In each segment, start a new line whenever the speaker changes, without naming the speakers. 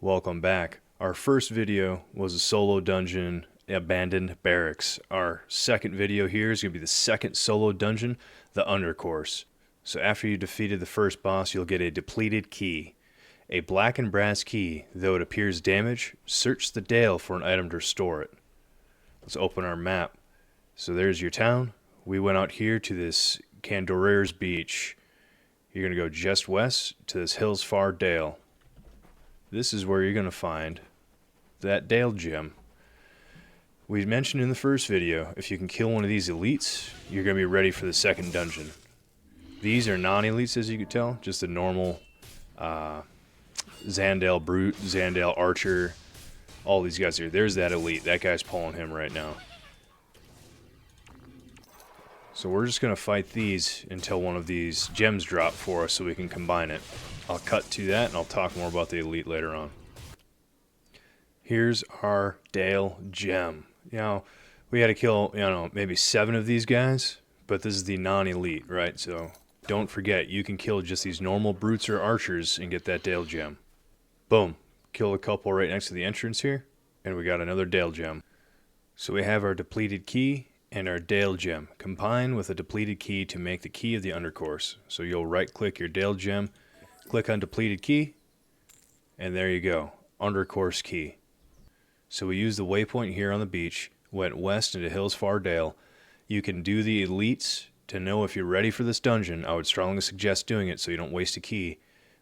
Welcome back. Our first video was a solo dungeon, Abandoned Barracks. Our second video here is going to be the second solo dungeon, the Undercourse. So after you defeated the first boss, you'll get a depleted key. A black and brass key, though it appears damaged, search the dale for an item to restore it. Let's open our map. So there's your town. We went out here to this Kandory's beach. You're going to go just west to this Hills Far Dale. This is where you're going to find that Dale gem. We mentioned in the first video, if you can kill one of these elites, you're going to be ready for the second dungeon. These are non-elites, as you can tell, just the normal Zandale Brute, Zandale Archer, all these guys here. There's that elite. That guy's pulling him right now. So we're just going to fight these until one of these gems drop for us so we can combine it. I'll cut to that and I'll talk more about the elite later on. Here's our Dale gem. You know, we had to kill, maybe 7 of these guys, but this is the non-elite, right? So don't forget, you can kill just these normal brutes or archers and get that Dale gem. Boom. Kill a couple right next to the entrance here, and we got another Dale gem. So we have our depleted key and our Dale gem. Combine with a depleted key to make the key of the Undercourse. So you'll right-click your Dale gem, click on depleted key, and there you go, Undercourse key. So we used the waypoint here on the beach, went west into Hills Far Dale. You can do the elites to know if you're ready for this dungeon. I would strongly suggest doing it so you don't waste a key.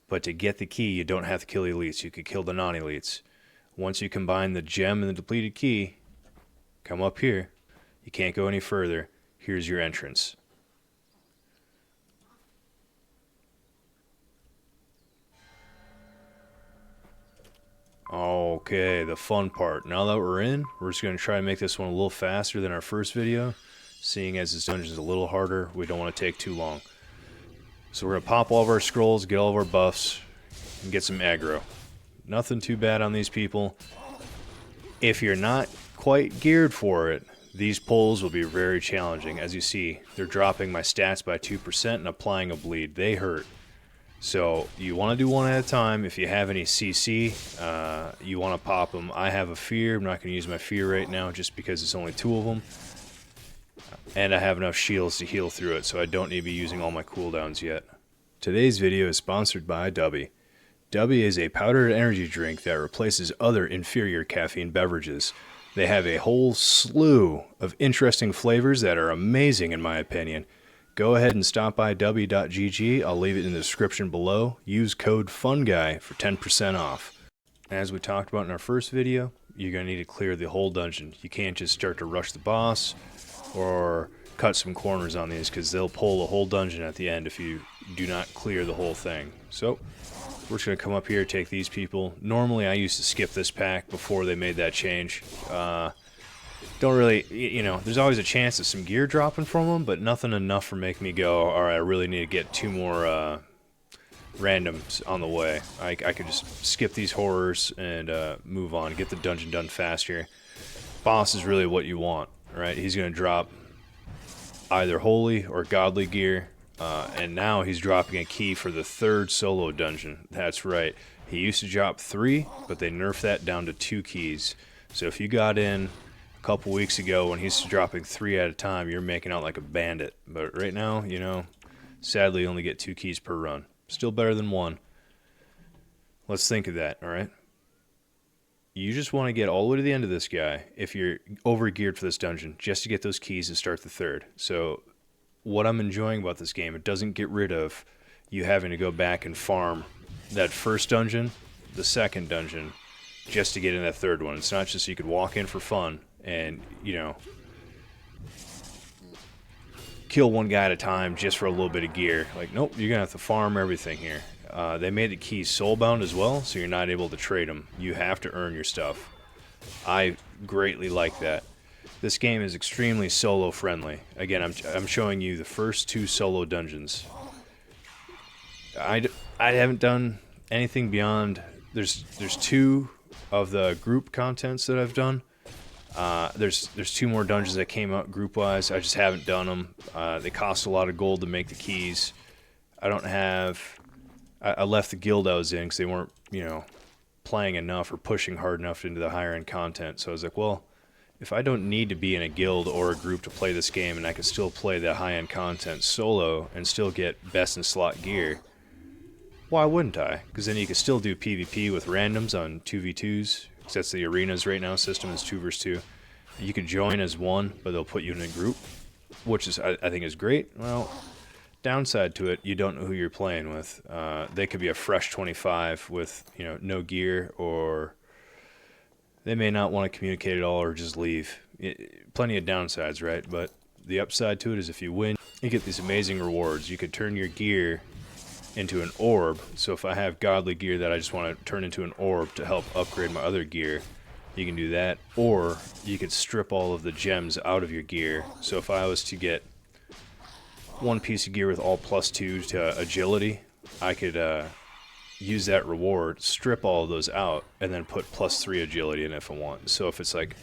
But to get the key, you don't have to kill the elites. You could kill the non-elites. Once you combine the gem and the depleted key, come up here. You can't go any further. Here's your entrance. Okay, the fun part. Now that we're in, we're just going to try to make this one a little faster than our first video. Seeing as this dungeon is a little harder, we don't want to take too long. So we're going to pop all of our scrolls, get all of our buffs, and get some aggro. Nothing too bad on these people. If you're not quite geared for it, these pulls will be very challenging. As you see, they're dropping my stats by 2% and applying a bleed. They hurt. So you want to do one at a time. If you have any CC, you want to pop them. I have a fear. I'm not going to use my fear right now just because it's only 2 of them. And I have enough shields to heal through it, so I don't need to be using all my cooldowns yet. Today's video is sponsored by Dubby. Dubby is a powdered energy drink that replaces other inferior caffeine beverages. They have a whole slew of interesting flavors that are amazing in my opinion. Go ahead and stop by dubby.gg. I'll leave it in the description below. Use code FUNGUY for 10% off. As we talked about in our first video, you're going to need to clear the whole dungeon. You can't just start to rush the boss or cut some corners on these because they'll pull the whole dungeon at the end if you do not clear the whole thing. So we're just going to come up here, take these people. Normally I used to skip this pack before they made that change. Don't really, there's always a chance of some gear dropping from them, but nothing enough for making me go, alright, I really need to get 2 more randoms on the way. I could just skip these horrors and move on, get the dungeon done faster. Boss is really what you want, right? He's going to drop either holy or godly gear, and now he's dropping a key for the 3rd solo dungeon. That's right. He used to drop 3, but they nerfed that down to 2 keys. So if you got in a couple weeks ago when he's dropping 3 at a time, you're making out like a bandit. But right now, sadly you only get 2 keys per run. Still better than 1. Let's think of that, alright? You just want to get all the way to the end of this guy if you're over-geared for this dungeon, just to get those keys and start the 3rd. So what I'm enjoying about this game, it doesn't get rid of you having to go back and farm that first dungeon, the second dungeon, just to get in that 3rd one. It's not just you could walk in for fun and, kill one guy at a time just for a little bit of gear. Like, nope, you're going to have to farm everything here. They made the keys soulbound as well, so you're not able to trade them. You have to earn your stuff. I greatly like that. This game is extremely solo friendly. Again, I'm showing you the first 2 solo dungeons. I haven't done anything beyond. There's 2 of the group contents that I've done. There's 2 more dungeons that came out group-wise. I just haven't done them. They cost a lot of gold to make the keys. I don't have. I left the guild I was in because they weren't, playing enough or pushing hard enough into the higher end content. So I was like, well, if I don't need to be in a guild or a group to play this game and I can still play the high end content solo and still get best in slot gear, why wouldn't I? Because then you can still do PvP with randoms on 2v2s, because that's the arenas right now system is 2 versus 2. You could join as one, but they'll put you in a group, which is I think is great. Well, downside to it, you don't know who you're playing with. They could be a fresh 25 with, you know, no gear, or they may not want to communicate at all or just leave. Plenty of downsides, right? But the upside to it is if you win, you get these amazing rewards. You could turn your gear into an orb. So if I have godly gear that I just want to turn into an orb to help upgrade my other gear, you can do that. Or you could strip all of the gems out of your gear. So if I was to get one piece of gear with all +2 to agility, I could use that reward, strip all of those out, and then put +3 agility in if I want. So if it's like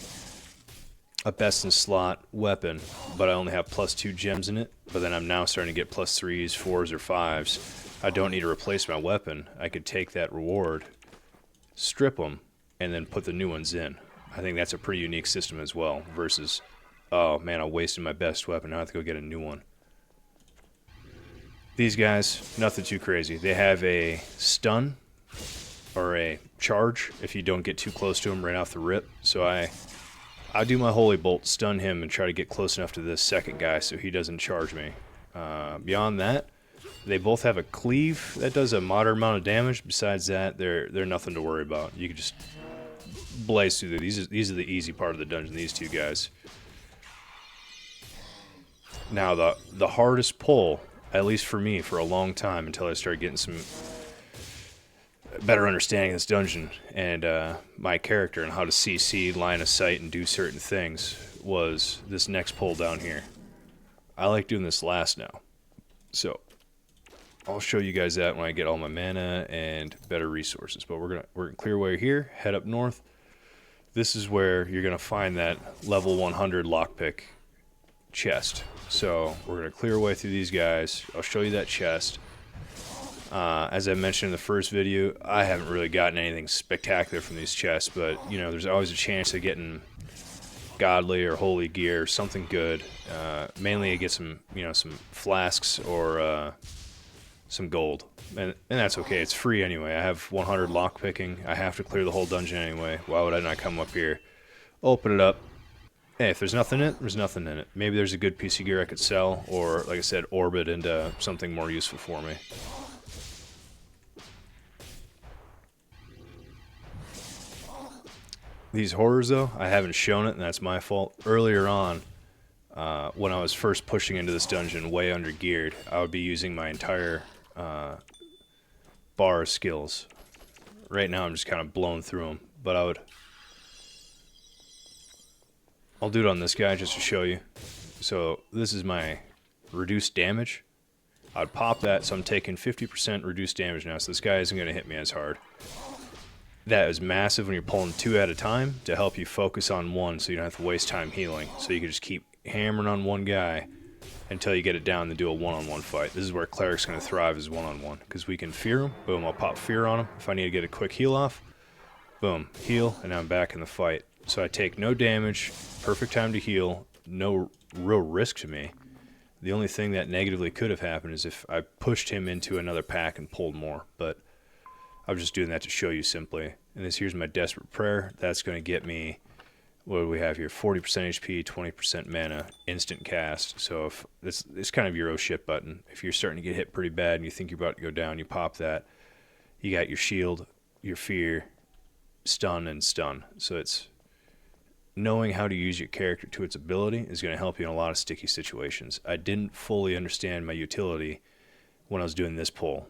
a best in slot weapon, but I only have +2 gems in it, but then I'm now starting to get +3s, 4s, or 5s, I don't need to replace my weapon. I could take that reward, strip them, and then put the new ones in. I think that's a pretty unique system as well, versus, oh man, I wasted my best weapon, now I have to go get a new one. These guys, nothing too crazy. They have a stun or a charge if you don't get too close to them right off the rip. So I do my Holy Bolt, stun him, and try to get close enough to this second guy so he doesn't charge me. Beyond that, they both have a cleave that does a moderate amount of damage. Besides that, they're nothing to worry about. You can just blaze through these are the easy part of the dungeon, these two guys. Now the hardest pull, at least for me, for a long time, until I started getting some better understanding of this dungeon and my character and how to CC, line of sight, and do certain things, was this next pull down here. I like doing this last now. So I'll show you guys that when I get all my mana and better resources. But we're gonna clear away here, head up north. This is where you're gonna find that level 100 lockpick chest. So we're going to clear away through these guys. I'll show you that chest. As I mentioned in the first video, I haven't really gotten anything spectacular from these chests, but you know, there's always a chance of getting godly or holy gear, something good. Mainly I get some, you know, some flasks or some gold, and that's okay. It's free anyway. I have 100 lockpicking. I have to clear the whole dungeon anyway. Why would I not come up here, open it up? Hey, if there's nothing in it, there's nothing in it. Maybe there's a good piece of gear I could sell, or, like I said, orbit into something more useful for me. These horrors, though, I haven't shown it, and that's my fault. Earlier on, when I was first pushing into this dungeon way under geared, I would be using my entire bar of skills. Right now I'm just kind of blowing through them, but I'll do it on this guy just to show you. So this is my reduced damage. I'd pop that, so I'm taking 50% reduced damage now, so this guy isn't going to hit me as hard. That is massive when you're pulling 2 at a time to help you focus on one so you don't have to waste time healing. So you can just keep hammering on one guy until you get it down and do a one-on-one fight. This is where Cleric's going to thrive, is one-on-one, because we can fear him. Boom, I'll pop fear on him. If I need to get a quick heal off, boom, heal, and now I'm back in the fight. So I take no damage, perfect time to heal, no real risk to me. The only thing that negatively could have happened is if I pushed him into another pack and pulled more, but I was just doing that to show you simply. And here's my Desperate Prayer. That's going to get me, what do we have here, 40% HP, 20% mana, instant cast. So if it's kind of your oh shit button. If you're starting to get hit pretty bad and you think you're about to go down, you pop that. You got your shield, your fear, stun, and stun. So it's knowing how to use your character to its ability is going to help you in a lot of sticky situations. I didn't fully understand my utility when I was doing this pull.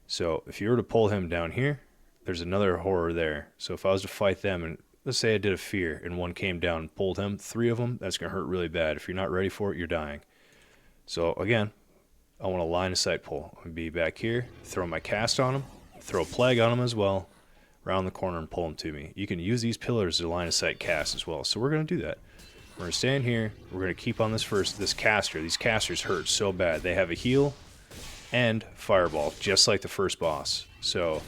So if you were to pull him down here, there's another horror there. So if I was to fight them, and let's say I did a fear and one came down and pulled him, 3 of them, that's going to hurt really bad. If you're not ready for it, you're dying. So again, I want a line of sight pull. I'm going to be back here, throw my cast on him, throw a plague on him as well, around the corner and pull them to me. You can use these pillars as a line of sight cast as well. So we're going to do that. We're going to stand here. We're going to keep on this caster. These casters hurt so bad. They have a heal and fireball, just like the first boss. So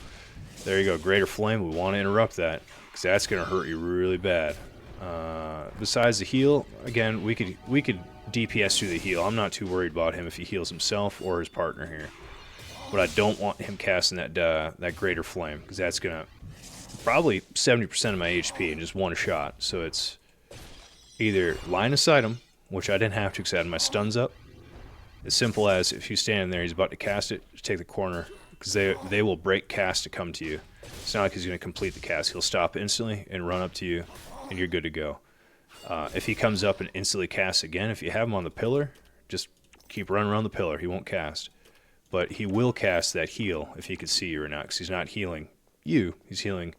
There you go, Greater Flame. We want to interrupt that because that's going to hurt you really bad. Besides the heal, again, we could DPS through the heal. I'm not too worried about him if he heals himself or his partner here. But I don't want him casting that Greater Flame because that's going to probably 70% of my HP in just one shot. So it's either line of sight him, which I didn't have to because I had my stuns up. As simple as if you stand there, he's about to cast it, just take the corner because they will break cast to come to you. It's not like he's going to complete the cast. He'll stop instantly and run up to you, and you're good to go. If he comes up and instantly casts again, if you have him on the pillar, just keep running around the pillar. He won't cast. But he will cast that heal if he could see you or not, because he's not healing you. He's healing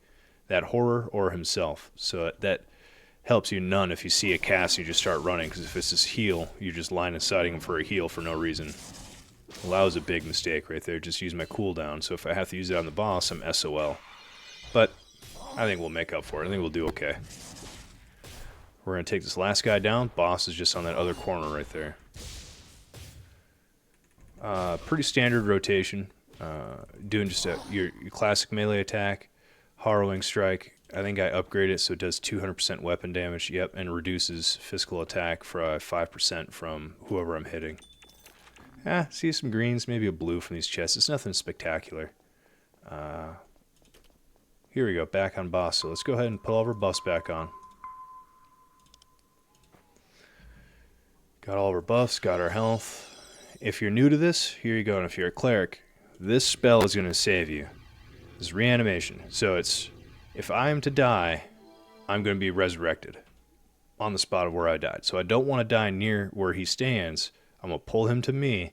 that horror or himself. So that helps you none if you see a cast and you just start running, because if it's this heal, you're just line of sighting him for a heal for no reason. Well, that was a big mistake right there. Just use my cooldown. So if I have to use it on the boss, I'm SOL. But I think we'll make up for it. I think we'll do okay. We're going to take this last guy down. Boss is just on that other corner right there. Pretty standard rotation. Doing just your classic melee attack. Harrowing Strike. I think I upgraded it so it does 200% weapon damage. Yep, and reduces physical attack for 5% from whoever I'm hitting. See some greens, maybe a blue from these chests. It's nothing spectacular. Here we go, back on boss. So let's go ahead and pull all of our buffs back on. Got all of our buffs, got our health. If you're new to this, here you go. And if you're a cleric, this spell is going to save you. This is reanimation. So it's, if I am to die, I'm going to be resurrected on the spot of where I died. So I don't want to die near where he stands. I'm going to pull him to me,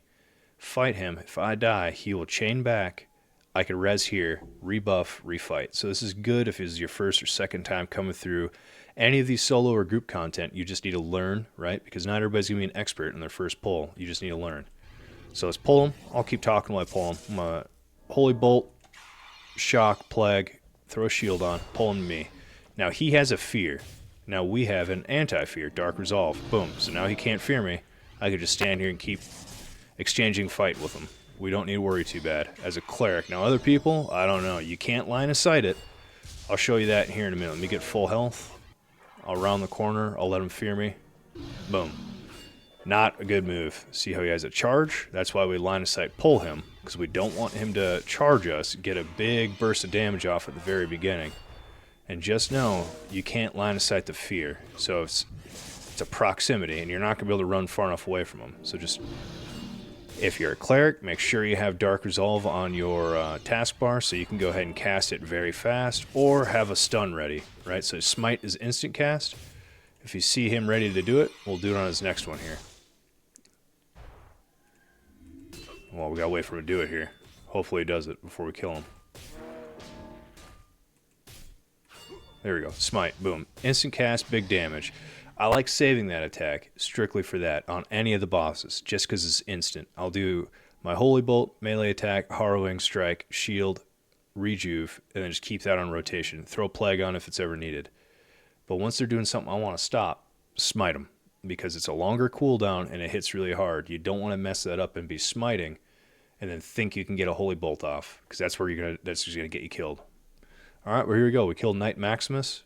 fight him. If I die, he will chain back. I can res here, rebuff, refight. So this is good if it's your first or second time coming through any of these solo or group content. You just need to learn, right? Because not everybody's going to be an expert in their first pull. You just need to learn. So let's pull him. I'll keep talking while I pull him. I'm going to Holy Bolt, Shock, Plague, throw a shield on, pull him to me. Now he has a fear. Now we have an anti-fear, Dark Resolve. Boom. So now he can't fear me. I could just stand here and keep exchanging fight with him. We don't need to worry too bad as a cleric. Now other people, I don't know. You can't line of sight it. I'll show you that here in a minute. Let me get full health. I'll round the corner. I'll let him fear me. Boom. Not a good move. See how he has a charge? That's why we line of sight pull him, because we don't want him to charge us, get a big burst of damage off at the very beginning. And just know, you can't line of sight the fear. So it's a proximity, and you're not going to be able to run far enough away from him. So just, if you're a cleric, make sure you have Dark Resolve on your taskbar so you can go ahead and cast it very fast, or have a stun ready, right? So Smite is instant cast. If you see him ready to do it, we'll do it on his next one here. Well, we gotta wait for him to do it here. Hopefully he does it before we kill him. There we go. Smite. Boom. Instant cast, big damage. I like saving that attack strictly for that on any of the bosses, just because it's instant. I'll do my Holy Bolt, melee attack, Harrowing Strike, shield, rejuve, and then just keep that on rotation. Throw Plague on if it's ever needed. But once they're doing something I want to stop, smite them, because it's a longer cooldown and it hits really hard. You don't want to mess that up and be smiting and then think you can get a Holy Bolt off, because that's where that's just going to get you killed. All right, well, here we go. We killed Knight Maximus,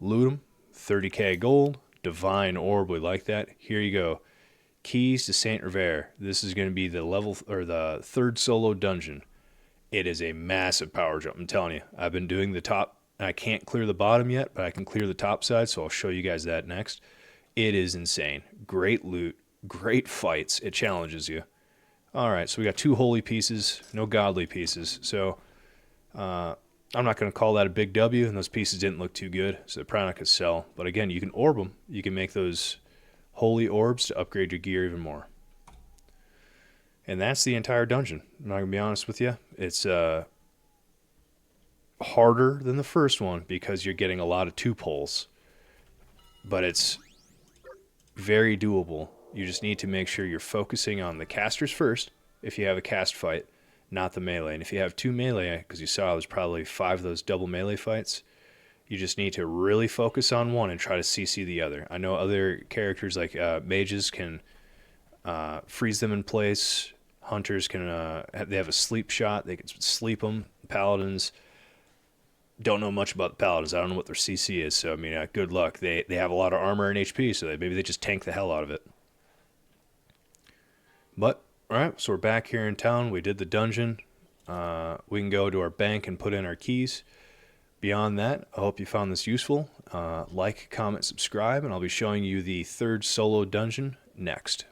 loot him, 30k gold, Divine Orb, we like that. Here you go. Keys to Saint Revere. This is going to be the level, or the third solo dungeon. It is a massive power jump, I'm telling you. I've been doing the top, and I can't clear the bottom yet, but I can clear the top side, so I'll show you guys that next. It is insane. Great loot, great fights. It challenges you. All right, so we got 2 holy pieces, no godly pieces. So I'm not going to call that a big W, and those pieces didn't look too good, so they're probably not going to sell. But again, you can orb them. You can make those holy orbs to upgrade your gear even more. And that's the entire dungeon. I'm not going to be honest with you. It's harder than the first one because you're getting a lot of 2 pulls. But it's very doable. You just need to make sure you're focusing on the casters first, if you have a cast fight, not the melee. And if you have 2 melee, because you saw there's probably 5 of those double melee fights, you just need to really focus on one and try to CC the other. I know other characters like mages can freeze them in place. Hunters can, they have a sleep shot. They can sleep them. Paladins, don't know much about the Paladins. I don't know what their CC is, so I mean, good luck. They have a lot of armor and HP, so maybe they just tank the hell out of it. But, alright, so we're back here in town. We did the dungeon. We can go to our bank and put in our keys. Beyond that, I hope you found this useful. Like, comment, subscribe, and I'll be showing you the third solo dungeon next.